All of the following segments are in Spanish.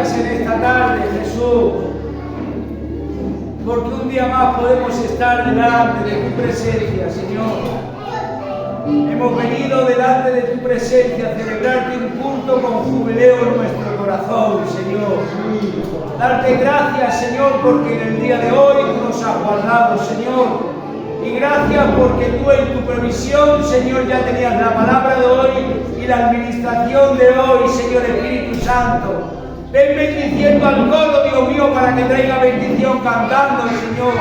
gracias en esta tarde, Jesús, porque un día más podemos estar delante de tu presencia, Señor. Hemos venido delante de tu presencia a celebrarte un culto con jubileo en nuestro corazón, Señor. Darte gracias, Señor, porque en el día de hoy tú nos has guardado, Señor. Y gracias porque tú en tu provisión, Señor, ya tenías la palabra de hoy y la administración de hoy, Señor Espíritu Santo. Ven bendiciendo al coro, Dios mío, para que traiga bendición cantando, Señor.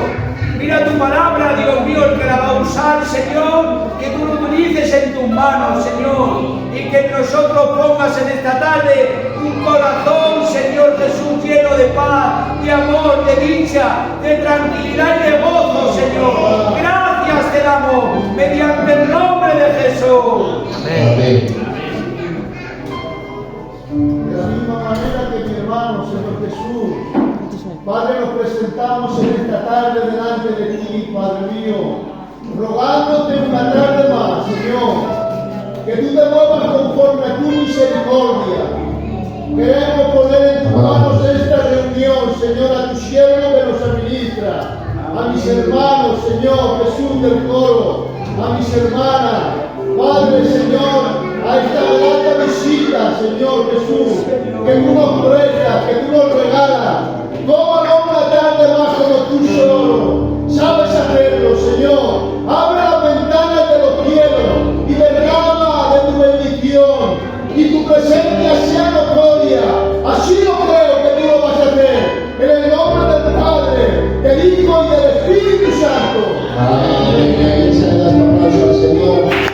Mira tu palabra, Dios mío, el que la va a usar, Señor, que tú lo utilices en tus manos, Señor, y que nosotros pongas en esta tarde un corazón, Señor Jesús, lleno de paz, de amor, de dicha, de tranquilidad y de gozo, Señor. Gracias te damos, mediante el nombre de Jesús. Amén. De la misma manera que mi hermano, Señor Jesús, Padre, nos presentamos en esta tarde delante de ti, Padre mío, rogándote una tarde más, Señor, que tú te muevas conforme a tu misericordia. Queremos poner en tus manos esta reunión, Señor, a tu siervo que nos administra, a mis hermanos, Señor, Jesús del coro, a mis hermanas, Padre, Señor, a esta grata visita, Señor Jesús, que tú nos prestas, que tú nos regalas. Tómalo una tarde más como tú solo. Sabes hacerlo, Señor. Abre las ventanas de los cielos y derrama de tu bendición. Y tu presencia sea notoria. Así lo creo que tú lo vas a hacer. En el nombre del Padre, del Hijo y del Espíritu Santo. Amén. Se le da un aplauso al Señor.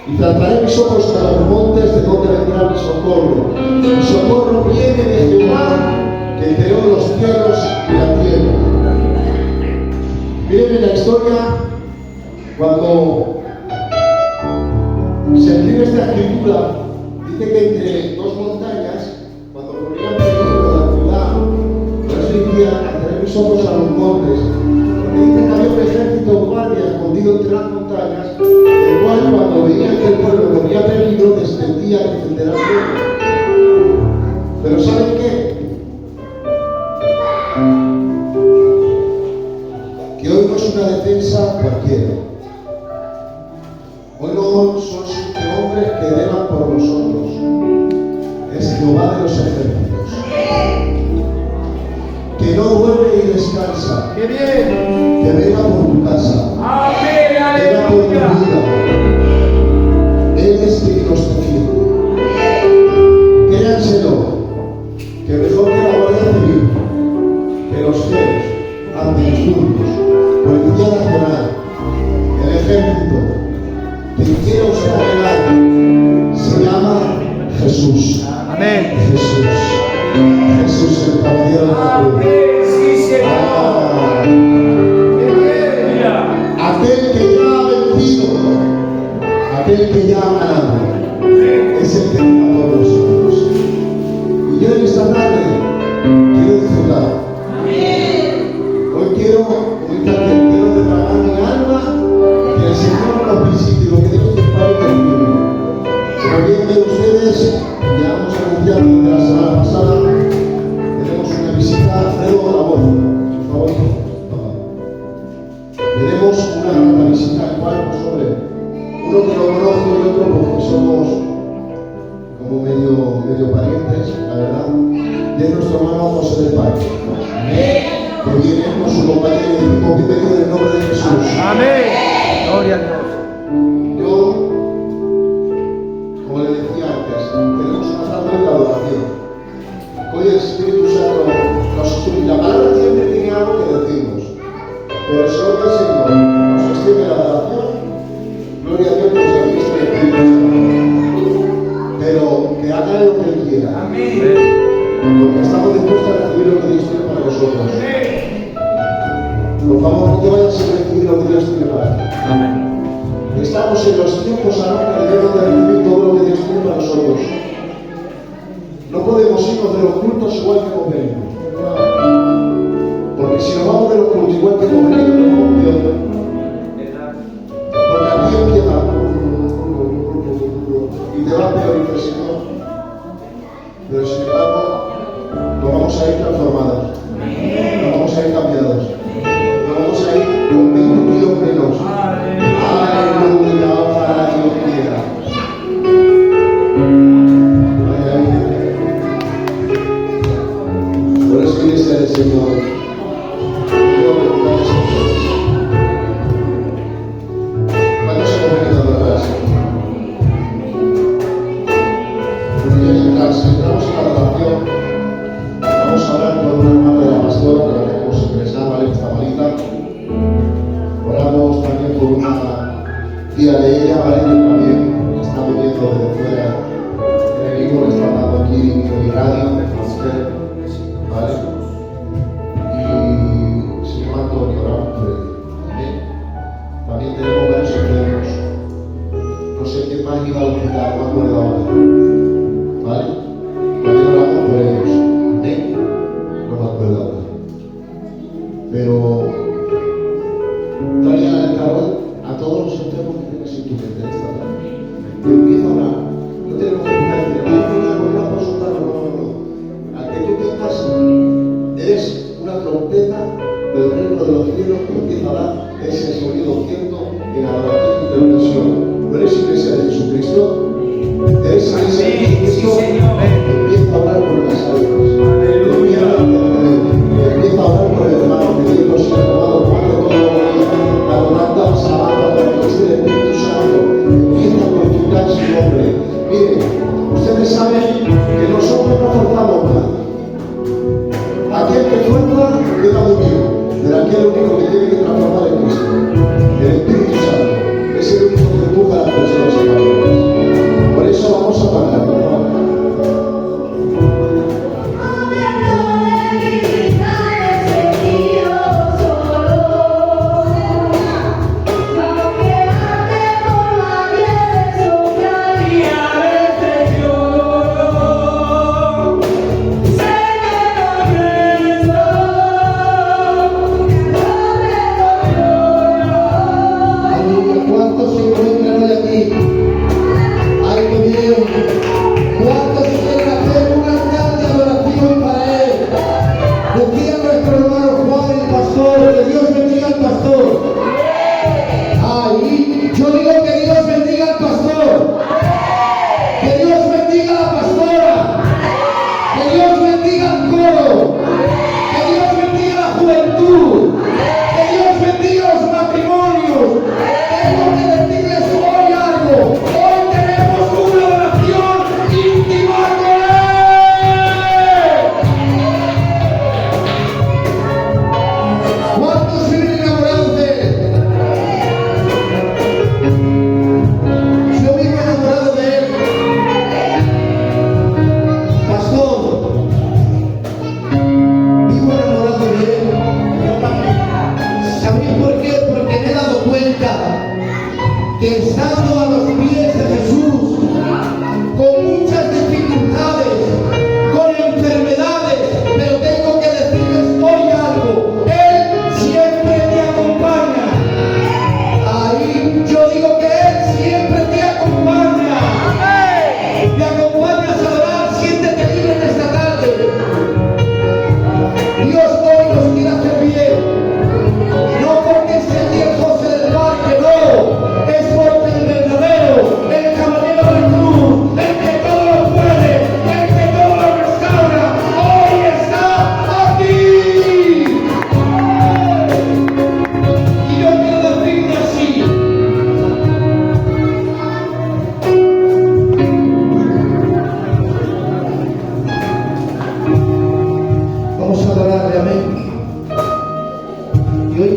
y trataré mis ojos a los montes de donde vendrá mi socorro. Mi socorro viene de Jehová, que creó los los cielos y la tierra. Miren en la historia, cuando se escribe esta escritura, dice que entre dos montañas, cuando corrían peligro de la ciudad, por eso decía, tener mis ojos a los montes, porque dice que había un ejército guardia escondido entre las montañas, el cual cuando veían que el pueblo corría peligro, descendía a defender al pueblo. Pero ¿saben qué? Que hoy no es una defensa cualquiera. Hoy no son 7 hombres que velan por nosotros. Es Jehová de los ejércitos, que no duerme y descansa, ¡Qué bien! que vela por tu casa, Amén, vela por tu aleluya. vida. Él es quien nos defiende. Créanselo, que mejor que la Guardia Civil, que los CEOs, antidisturbios, Policía Nacional, el Ejército, quien quiera usted arreglar, se llama Jesús. Amén. Jesús. Jesús, el caballero de la cruz. Amén, sí, Señor. Ah, Aleluya. aquel que ya ha vencido, aquel que ya ha ganado, es el que está por nosotros. Y yo en esta tarde quiero disfrutar. Hoy quiero, quiero derramar mi alma, que el Señor nos visite, lo que Dios te pague en mí. Como bien ven ustedes, ya hemos anunciado desde la semana pasada, tenemos una visita a Alfredo a la voz. Por favor, papá. Tenemos una grata visita al cual, pues hombre, uno que lo conozco y otro porque somos como medio parientes, la verdad, de nuestro hermano José del Parque, que viene con su compañero y decimos bienvenido en el nombre de Jesús. Amén. Gloria a Dios. Yo, como le decía antes, tenemos una frase de adoración. Hoy el Espíritu Santo nos instruye. La palabra siempre tiene algo que decirnos, pero solo que el Señor nos extiende la adoración. Gloria a Dios por su Espíritu Santo. Pero que haga lo que Él quiera, Amén. porque estamos dispuestos a recibir lo que Dios tiene para nosotros. Por favor, no te vayas sin recibir lo que Dios tiene para ti. Amén. Estamos en los tiempos ahora que debemos de recibir todo lo que Dios tiene para nosotros. No podemos irnos de los cultos igual que hemos venido. Porque si nos vamos de los cultos igual que hemos venido, nos vamos peor. Porque aquí empieza y te va peor, dice el Señor. Pero sin embargo, nos vamos a ir transformados. Nos vamos a ir cambiados. Nos vamos a ir con 20 kilos menos. Aleluya, ojalá Dios quiera. Por eso dice el Señor. ¿Cuántos hemos venido a adorar al Señor? Mientras entramos en la adoración, vamos a hablar con una hermana de la pastora, que la tenemos ingresada, Alexa Malita. Oramos también por una tía de ella, ¿vale? Que también está viniendo desde fuera. El enemigo le está dando aquí mi radio, a usted, ¿vale? Y se llama Antonio, oramos por él. ¿También? También tenemos varios enfermos. No sé quién más iba a visitar, no me acuerdo ahora. ¿Vale? También oramos por ellos. ¿Amén? No me acuerdo ahora. Pero traía al carro a todos los enfermos que tienes en tu mente esta tarde. Y empieza a orar. No tenemos que empezar a decir, ay, no puedo soltarlo, no. Al que tú tengas, eres una trompeta del reino de los cielos que empieza a dar ese sonido cierto en adoración y intercesión. ¿No eres iglesia de Jesucristo? Eres iglesia de Jesucristo. Empieza a orar por las almas. Aleluya. Empieza a orar por el hermano que Dios nos ha tomado parte de todo lo que adorando, alabando, adorando el Espíritu Santo. Empieza a glorificar su nombre. Miren, ustedes saben que nosotros no forzamos nada. Aquel que fuerza queda muy bien, pero aquel único que tiene que transformar es Cristo. El Espíritu Santo es el único que empuja a las personas a cambiar. Por eso vamos a parar.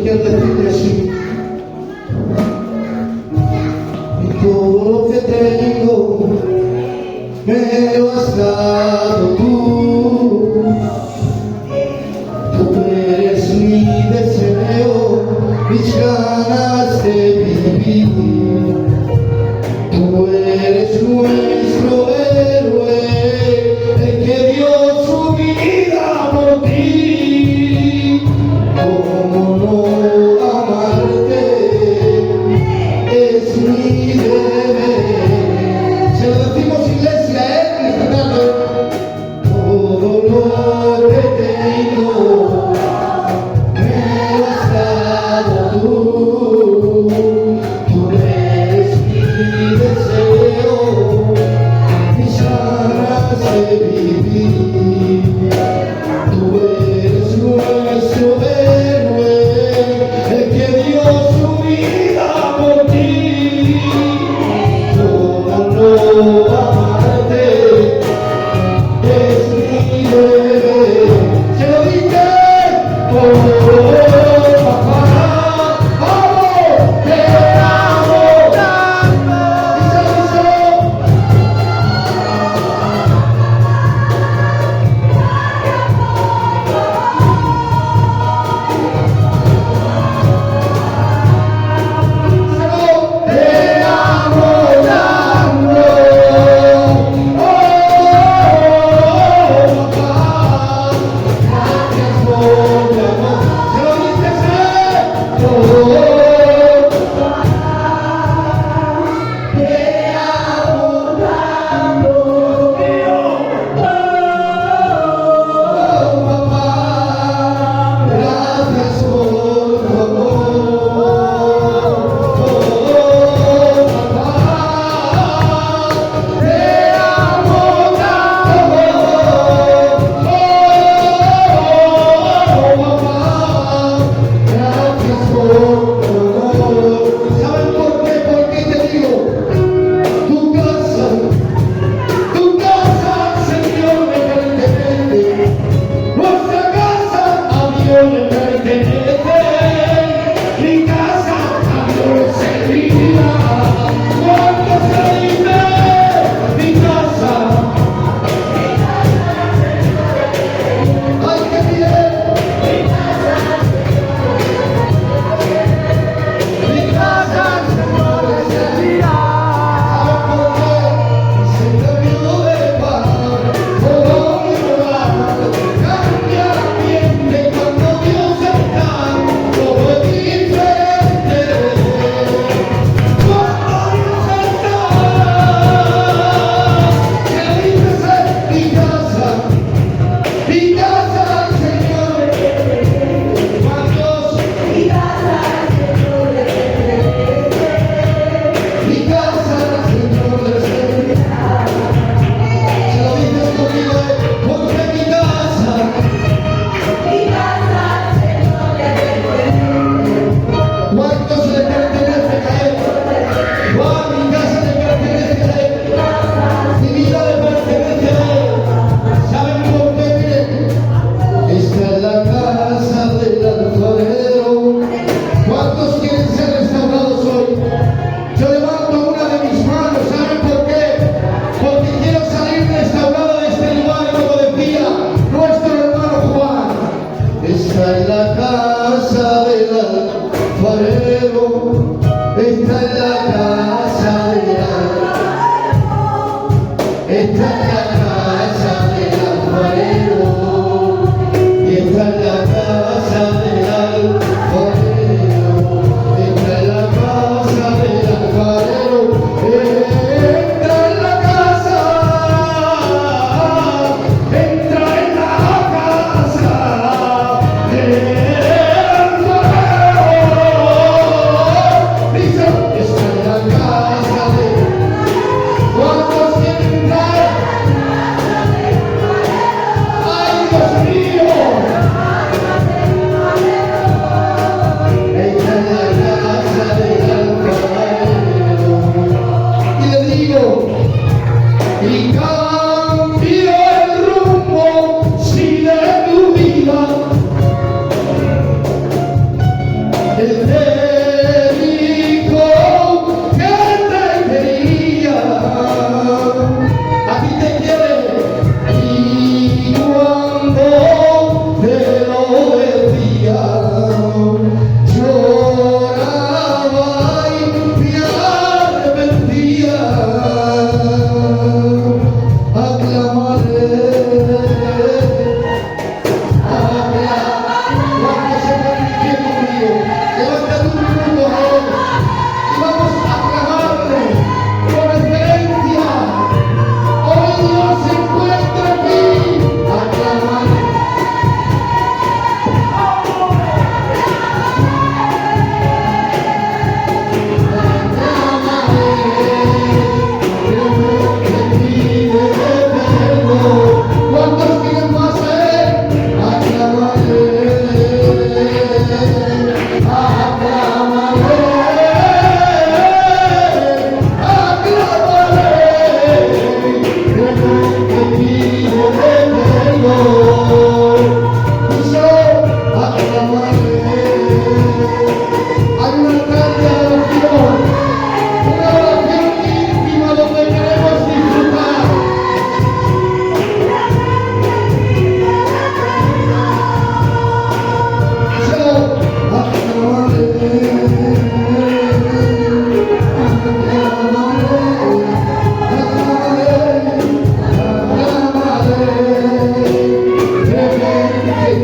quiero decirte así. Y todo lo que tengo me lo has dado tú. Tú eres mi deseo, mis ganas de vivir. Tú eres nuestro héroe, el que dio su vida por ti. ¿Cómo no amarte? Es mi deber. Se lo decimos, iglesia, todo lo que tengo me lo has dado tú. Tú eres mi deseo, mis ganas de vivir. Tú eres nuestro héroe,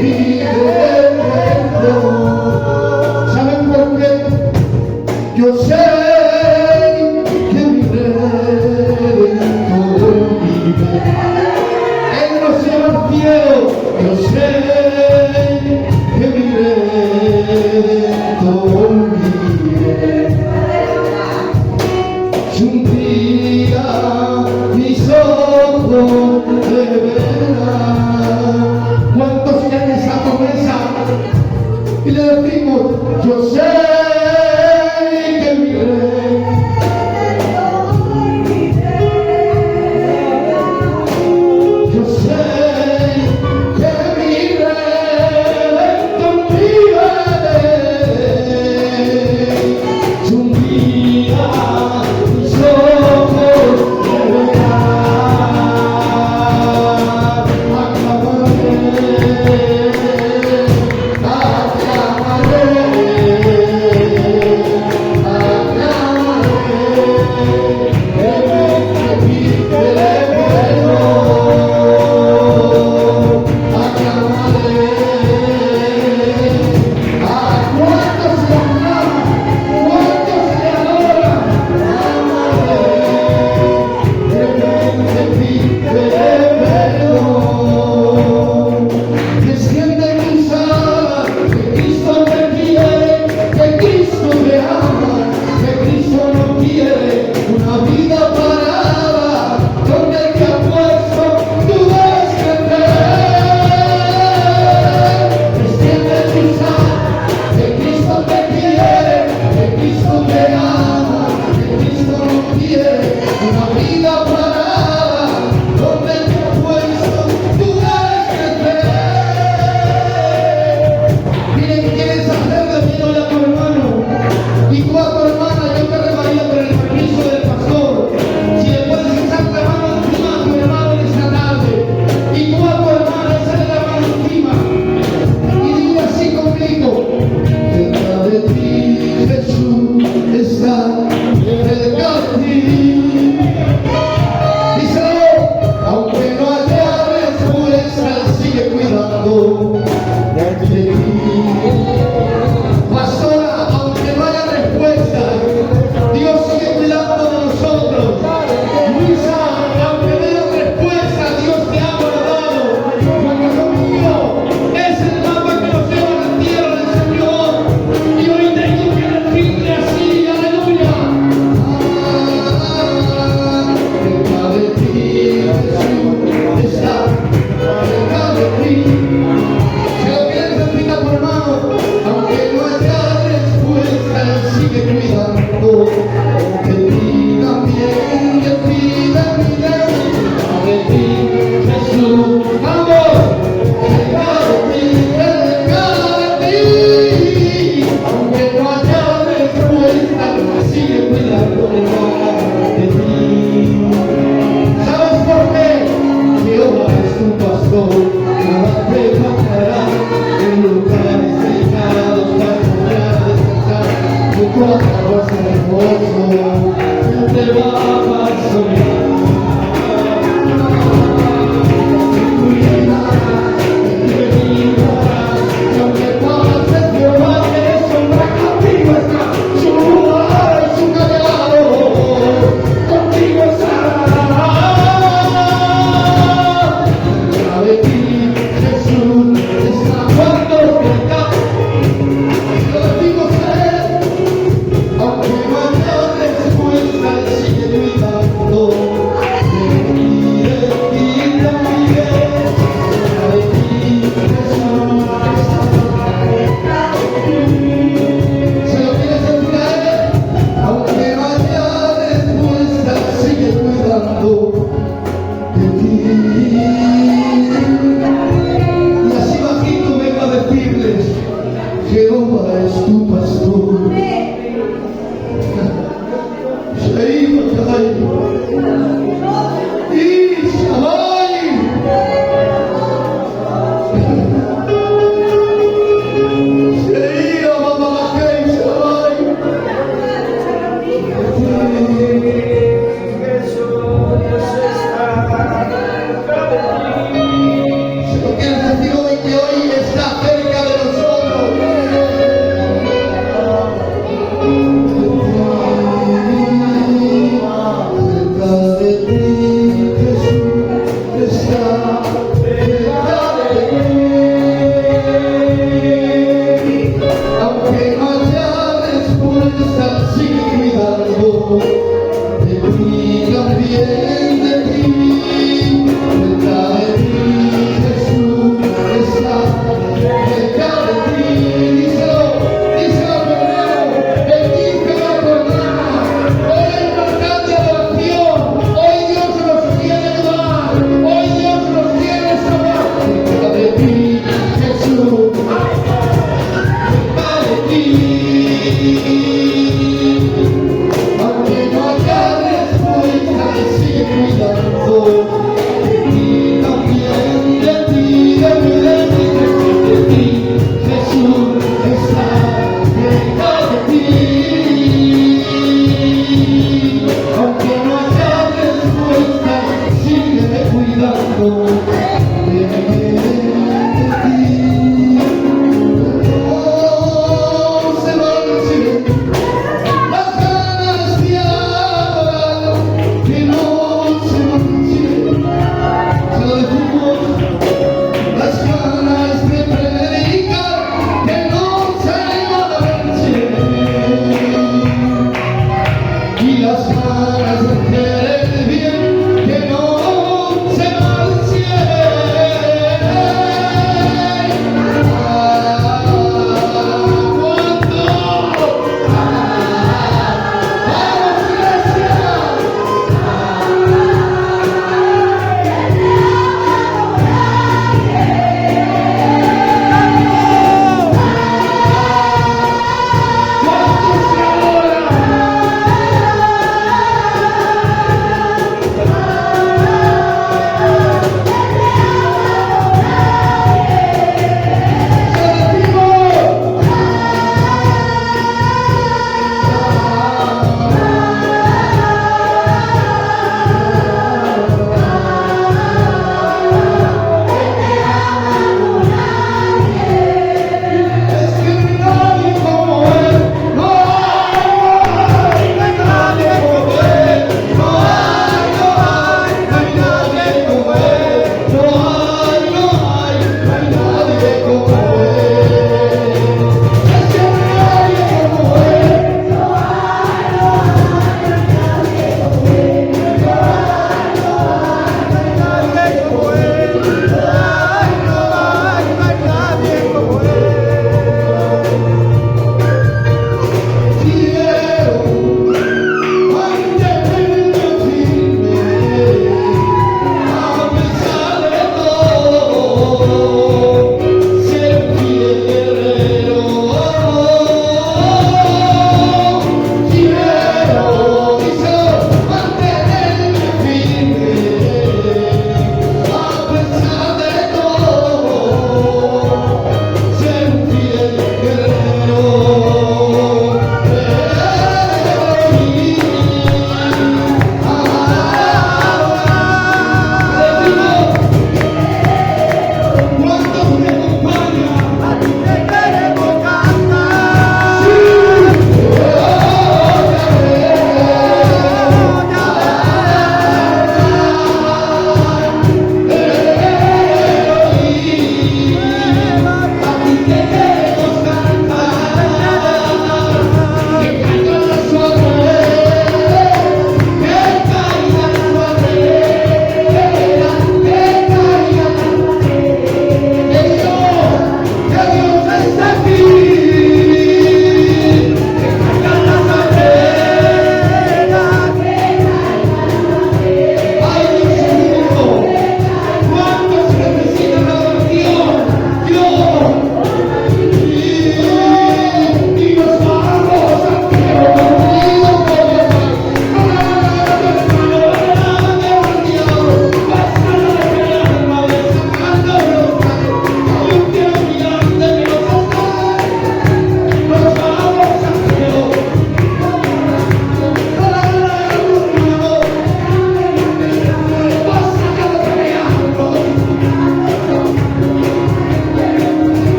pide perdón. ¿Saben por qué? Yo sé que mi Redentor vive en los cielos cielo. Yo sé que mi Redentor vive. Si un día mis ojos te verán, ¿cuántos que han estado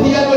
día no